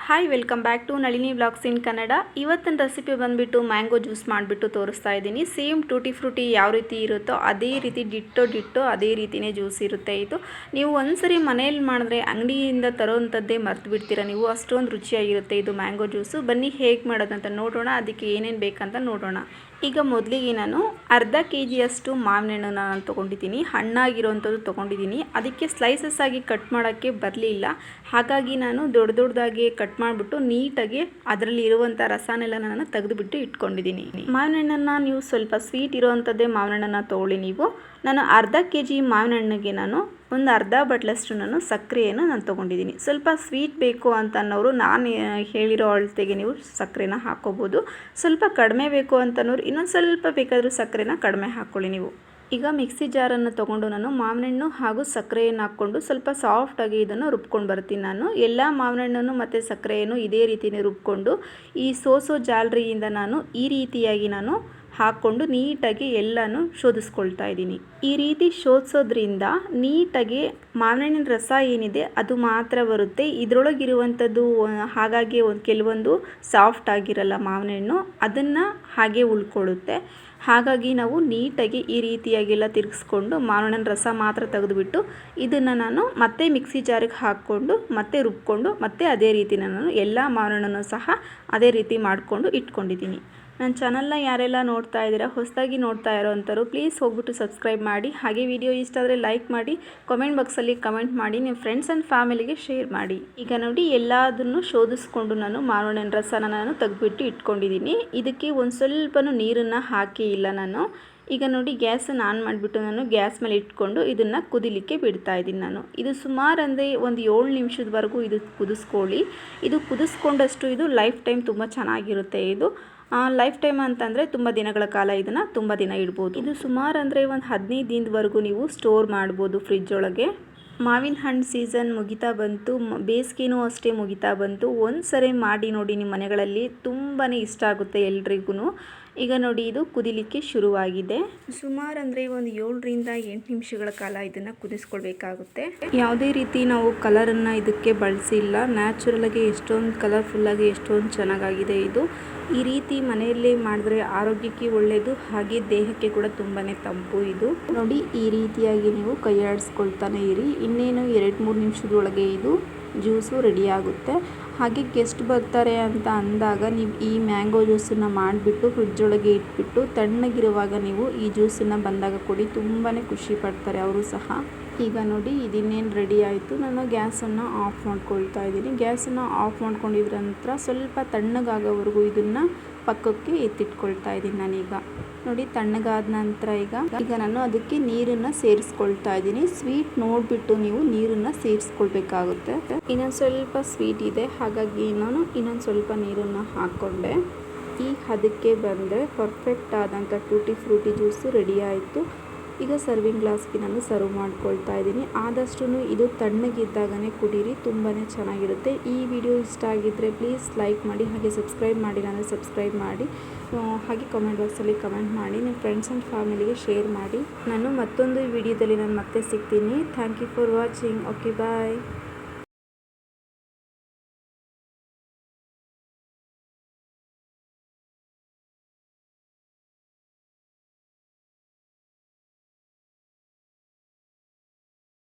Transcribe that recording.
Hi welcome back to Nalini vlogs in Kannada. ಇವತ್ತಿನ recipe ಬಂದುಬಿಟ್ಟು mango juice ಮಾಡಿಬಿಟ್ಟು ತೋರಿಸ್ತಾ ಇದ್ದೀನಿ. ಸೇಮ್ ಟೂಟಿ ಫ್ರೂಟಿ ಯಾವ ರೀತಿ ಇರುತ್ತೋ ಅದೇ ರೀತಿ ಡಿಟ್ಟೋ ಅದೇ ರೀತಿಯೇ ಜ್ಯೂಸ್ ಇರುತ್ತೆ ಇದು. ನೀವು ಒಂದ್ಸರಿ ಮನೆಯಲ್ಲಿ ಮಾಡಿದ್ರೆ ಅಂಗಡಿಯಿಂದ ತರೋವಂಥದ್ದೇ ಮರ್ತು ಬಿಡ್ತೀರಾ ನೀವು, ಅಷ್ಟೊಂದು ರುಚಿಯಾಗಿರುತ್ತೆ ಇದು ಮ್ಯಾಂಗೋ ಜ್ಯೂಸು. ಬನ್ನಿ ಹೇಗೆ ಮಾಡೋದಂತ ನೋಡೋಣ, ಅದಕ್ಕೆ ಏನೇನು ಬೇಕಂತ ನೋಡೋಣ. ಈಗ ಮೊದಲಿಗೆ ನಾನು ಅರ್ಧ ಕೆಜಿಯಷ್ಟು ಮಾವಿನ ಹಣ್ಣನ್ನು ನಾನು ತೊಗೊಂಡಿದ್ದೀನಿ, ಹಣ್ಣಾಗಿರೋವಂಥದ್ದು ತೊಗೊಂಡಿದ್ದೀನಿ. ಅದಕ್ಕೆ ಸ್ಲೈಸಸ್ ಆಗಿ ಕಟ್ ಮಾಡೋಕ್ಕೆ ಬರಲಿಲ್ಲ, ಹಾಗಾಗಿ ನಾನು ದೊಡ್ಡದಾಗಿ ಕಟ್ ಮಾಡಿಬಿಟ್ಟು ನೀಟಾಗಿ ಅದರಲ್ಲಿ ಇರುವಂಥ ರಸನೆಲ್ಲ ನಾನು ತೆಗೆದುಬಿಟ್ಟು ಇಟ್ಕೊಂಡಿದ್ದೀನಿ. ಮಾವಿನ ಹಣ್ಣನ್ನು ನೀವು ಸ್ವಲ್ಪ ಸ್ವೀಟ್ ಇರೋವಂಥದ್ದೇ ಮಾವಿನ ಹಣ್ಣನ್ನು ತೊಗೊಳ್ಳಿ ನೀವು. ನಾನು ಅರ್ಧ ಕೆ ಜಿ ಮಾವಿನ ಹಣ್ಣಿಗೆ ನಾನು ಒಂದು ಅರ್ಧ ಬಟ್ಲಷ್ಟು ನಾನು ಸಕ್ಕರೆಯನ್ನು ನಾನು ತೊಗೊಂಡಿದ್ದೀನಿ. ಸ್ವಲ್ಪ ಸ್ವೀಟ್ ಬೇಕು ಅಂತ ಅನ್ನೋರು ನಾನು ಹೇಳಿರೋ ಅಳತೆಗೆ ನೀವು ಸಕ್ಕರೆನ ಹಾಕ್ಕೋಬೋದು. ಸ್ವಲ್ಪ ಕಡಿಮೆ ಬೇಕು ಅಂತನೋರು ಇನ್ನೊಂದು ಸ್ವಲ್ಪ ಬೇಕಾದರೂ ಸಕ್ಕರೆನ ಕಡಿಮೆ ಹಾಕ್ಕೊಳ್ಳಿ ನೀವು. ಈಗ ಮಿಕ್ಸಿ ಜಾರನ್ನು ತೊಗೊಂಡು ನಾನು ಮಾವಿನ ಹಣ್ಣು ಹಾಗೂ ಸಕ್ಕರೆಯನ್ನು ಹಾಕ್ಕೊಂಡು ಸ್ವಲ್ಪ ಸಾಫ್ಟಾಗಿ ಇದನ್ನು ರುಬ್ಕೊಂಡು ಬರ್ತೀನಿ. ನಾನು ಎಲ್ಲ ಮಾವಿನ ಹಣ್ಣನ್ನು ಮತ್ತು ಸಕ್ಕರೆಯನ್ನು ಇದೇ ರೀತಿಯೇ ರುಬ್ಕೊಂಡು ಈ ಸೋಸೋ ಜಾಲರಿಯಿಂದ ನಾನು ಈ ರೀತಿಯಾಗಿ ನಾನು ಹಾಕ್ಕೊಂಡು ನೀಟಾಗಿ ಎಲ್ಲನೂ ಶೋಧಿಸ್ಕೊಳ್ತಾ ಇದ್ದೀನಿ. ಈ ರೀತಿ ಶೋಧಿಸೋದ್ರಿಂದ ನೀಟಾಗಿ ಮಾವಿನ ಹಣ್ಣಿನ ರಸ ಏನಿದೆ ಅದು ಮಾತ್ರ ಬರುತ್ತೆ, ಇದರೊಳಗಿರುವಂಥದ್ದು ಹಾಗಾಗಿ ಕೆಲವೊಂದು ಸಾಫ್ಟ್ ಆಗಿರಲ್ಲ ಮಾವಿನ ಹಣ್ಣು, ಅದನ್ನು ಹಾಗೆ ಉಳ್ಕೊಳ್ಳುತ್ತೆ. ಹಾಗಾಗಿ ನಾವು ನೀಟಾಗಿ ಈ ರೀತಿಯಾಗೆಲ್ಲ ತಿರುಗಿಸ್ಕೊಂಡು ಮಾವಿನ ಹಣ್ಣಿನ ರಸ ಮಾತ್ರ ತೆಗೆದುಬಿಟ್ಟು ಇದನ್ನು ನಾನು ಮತ್ತೆ ಮಿಕ್ಸಿ ಜಾರಿಗೆ ಹಾಕ್ಕೊಂಡು ಮತ್ತೆ ರುಬ್ಕೊಂಡು ಮತ್ತೆ ಅದೇ ರೀತಿ ನಾನು ಎಲ್ಲ ಮಾವಿನ ಹಣ್ಣನ್ನು ಸಹ ಅದೇ ರೀತಿ ಮಾಡಿಕೊಂಡು ಇಟ್ಕೊಂಡಿದ್ದೀನಿ. ನನ್ನ ಚಾನಲ್ನ ಯಾರೆಲ್ಲ ನೋಡ್ತಾ ಇದ್ದೀರಾ, ಹೊಸದಾಗಿ ನೋಡ್ತಾ ಇರೋವಂಥವ್ರು ಪ್ಲೀಸ್ ಹೋಗ್ಬಿಟ್ಟು ಸಬ್ಸ್ಕ್ರೈಬ್ ಮಾಡಿ. ಹಾಗೆ ವಿಡಿಯೋ ಇಷ್ಟ ಆದರೆ ಲೈಕ್ ಮಾಡಿ, ಕಾಮೆಂಟ್ ಬಾಕ್ಸಲ್ಲಿ ಕಮೆಂಟ್ ಮಾಡಿ, ನಿಮ್ಮ ಫ್ರೆಂಡ್ಸ್ ಆ್ಯಂಡ್ ಫ್ಯಾಮಿಲಿಗೆ ಶೇರ್ ಮಾಡಿ. ಈಗ ನೋಡಿ ಎಲ್ಲದನ್ನು ಶೋಧಿಸ್ಕೊಂಡು ನಾನು ಮಾವಿನ ಹಣ್ಣಿನ ರಸನ ನಾನು ತೆಗೆದುಬಿಟ್ಟು ಇಟ್ಕೊಂಡಿದ್ದೀನಿ. ಇದಕ್ಕೆ ಒಂದು ಸ್ವಲ್ಪನೂ ನೀರನ್ನು ಹಾಕಿ ಇಲ್ಲ ನಾನು. ಈಗ ನೋಡಿ ಗ್ಯಾಸನ್ನು ಆನ್ ಮಾಡಿಬಿಟ್ಟು ನಾನು ಗ್ಯಾಸ್ ಮೇಲೆ ಇಟ್ಕೊಂಡು ಇದನ್ನು ಕುದಿಲಿಕ್ಕೆ ಬಿಡ್ತಾ ಇದ್ದೀನಿ ನಾನು. ಇದು ಸುಮಾರು ಅಂದರೆ ಒಂದು 7 ನಿಮಿಷದವರೆಗೂ ಇದು ಕುದಿಸ್ಕೊಳ್ಳಿ. ಇದು ಕುದಿಸ್ಕೊಂಡಷ್ಟು ಇದು ಲೈಫ್ ಟೈಮ್ ತುಂಬ ಚೆನ್ನಾಗಿರುತ್ತೆ. ಇದು ಲೈಫ್ ಟೈಮ್ ಅಂತಂದರೆ ತುಂಬ ದಿನಗಳ ಕಾಲ ಇದನ್ನು ತುಂಬ ದಿನ ಇಡ್ಬೋದು. ಇದು ಸುಮಾರು ಅಂದರೆ ಒಂದು 15 ದಿನದವರೆಗೂ ನೀವು ಸ್ಟೋರ್ ಮಾಡ್ಬೋದು ಫ್ರಿಜ್ ಒಳಗೆ. ಮಾವಿನ ಹಣ್ಣು ಸೀಸನ್ ಮುಗಿತಾ ಬಂತು, ಬೇಸಿಗೆನೂ ಅಷ್ಟೇ ಮುಗಿತಾ ಬಂತು. ಒಂದು ಸರಿ ಮಾಡಿ ನೋಡಿ ನಿಮ್ಮ ಮನೆಗಳಲ್ಲಿ, ತುಂಬಾ ಇಷ್ಟ ಆಗುತ್ತೆ ಎಲ್ರಿಗೂ. ಈಗ ನೋಡಿ ಇದು ಕುದಿಲಿಕ್ಕೆ ಶುರುವಾಗಿದೆ. ಸುಮಾರು ಅಂದರೆ ಒಂದು 7 ರಿಂದ 8 ನಿಮಿಷಗಳ ಕಾಲ ಇದನ್ನು ಕುದಿಸ್ಕೊಳ್ಬೇಕಾಗುತ್ತೆ. ಯಾವುದೇ ರೀತಿ ನಾವು ಕಲರನ್ನು ಇದಕ್ಕೆ ಬಳಸಿಲ್ಲ, ನ್ಯಾಚುರಲಾಗಿ ಎಷ್ಟೊಂದು ಕಲರ್ಫುಲ್ಲಾಗಿ ಎಷ್ಟೊಂದು ಚೆನ್ನಾಗಾಗಿದೆ ಇದು. ಈ ರೀತಿ ಮನೆಯಲ್ಲೇ ಮಾಡಿದ್ರೆ ಆರೋಗ್ಯಕ್ಕೆ ಒಳ್ಳೆಯದು, ಹಾಗೆ ದೇಹಕ್ಕೆ ಕೂಡ ತುಂಬಾ ತಂಪು ಇದು. ನೋಡಿ ಈ ರೀತಿಯಾಗಿ ನೀವು ಕೈ ಆಡಿಸ್ಕೊಳ್ತಾನೆ ಇರಿ. ಇನ್ನೇನು 2-3 ನಿಮಿಷದೊಳಗೆ ಇದು ಜ್ಯೂಸು ರೆಡಿ ಆಗುತ್ತೆ. ಹಾಗೆ ಗೆಸ್ಟ್ ಬರ್ತಾರೆ ಅಂತ ಅಂದಾಗ ನೀವು ಈ ಮ್ಯಾಂಗೋ ಜ್ಯೂಸನ್ನು ಮಾಡಿಬಿಟ್ಟು ಫ್ರಿಡ್ಜೊಳಗೆ ಇಟ್ಬಿಟ್ಟು ತಣ್ಣಗಿರುವಾಗ ನೀವು ಈ ಜ್ಯೂಸನ್ನು ಬಂದಾಗ ಕೊಡಿ, ತುಂಬಾ ಖುಷಿ ಪಡ್ತಾರೆ ಅವರು ಸಹ. ಈಗ ನೋಡಿ ಇದಿನ್ನೇನು ರೆಡಿ ಆಯಿತು. ನಾನು ಗ್ಯಾಸನ್ನು ಆಫ್ ಮಾಡ್ಕೊಳ್ತಾ ಇದ್ದೀನಿ. ಗ್ಯಾಸನ್ನು ಆಫ್ ಮಾಡ್ಕೊಂಡಿದ್ರ ನಂತರ ಸ್ವಲ್ಪ ತಣ್ಣಗಾಗೋವರೆಗೂ ಇದನ್ನು ಪಕ್ಕಕ್ಕೆ ಎತ್ತಿಟ್ಕೊಳ್ತಾ ಇದ್ದೀನಿ ನಾನೀಗ. ನೋಡಿ ತಣ್ಣಗಾದ ನಂತರ ಈಗ ನಾನು ಅದಕ್ಕೆ ನೀರನ್ನು ಸೇರಿಸ್ಕೊಳ್ತಾ ಇದ್ದೀನಿ. ಸ್ವೀಟ್ ನೋಡಿಬಿಟ್ಟು ನೀವು ನೀರನ್ನು ಸೇರಿಸ್ಕೊಳ್ಬೇಕಾಗುತ್ತೆ. ಇನ್ನೊಂದು ಸ್ವಲ್ಪ ಸ್ವೀಟ್ ಇದೆ, ಹಾಗಾಗಿ ನಾನು ಇನ್ನೊಂದು ಸ್ವಲ್ಪ ನೀರನ್ನು ಹಾಕ್ಕೊಂಡೆ. ಈ ಹದಕ್ಕೆ ಬಂದರೆ ಪರ್ಫೆಕ್ಟ್ ಆದಂಥ ಟೂಟಿ ಫ್ರೂಟಿ ಜ್ಯೂಸು ರೆಡಿ ಆಯಿತು. ಈಗ ಸರ್ವಿಂಗ್ ಗ್ಲಾಸ್ಗೆ ನಾನು ಸರ್ವ್ ಮಾಡ್ಕೊಳ್ತಾ ಇದ್ದೀನಿ. ಆದಷ್ಟು ಇದು ತಣ್ಣಗಿದ್ದಾಗನೇ ಕುಡೀರಿ, ತುಂಬಾ ಚೆನ್ನಾಗಿರುತ್ತೆ. ಈ ವಿಡಿಯೋ ಇಷ್ಟ ಆಗಿದ್ದರೆ ಪ್ಲೀಸ್ ಲೈಕ್ ಮಾಡಿ, ಹಾಗೆ ಸಬ್ಸ್ಕ್ರೈಬ್ ಮಾಡಿಲ್ಲ ಅಂದರೆ ಸಬ್ಸ್ಕ್ರೈಬ್ ಮಾಡಿ, ಹಾಗೆ ಕಾಮೆಂಟ್ ಬಾಕ್ಸಲ್ಲಿ ಕಮೆಂಟ್ ಮಾಡಿ, ನಿಮ್ಮ ಫ್ರೆಂಡ್ಸ್ ಆ್ಯಂಡ್ ಫ್ಯಾಮಿಲಿಗೆ ಶೇರ್ ಮಾಡಿ. ನಾನು ಮತ್ತೊಂದು ವಿಡಿಯೋದಲ್ಲಿ ನಾನು ಮತ್ತೆ ಸಿಗ್ತೀನಿ. Thank you for watching. Okay bye.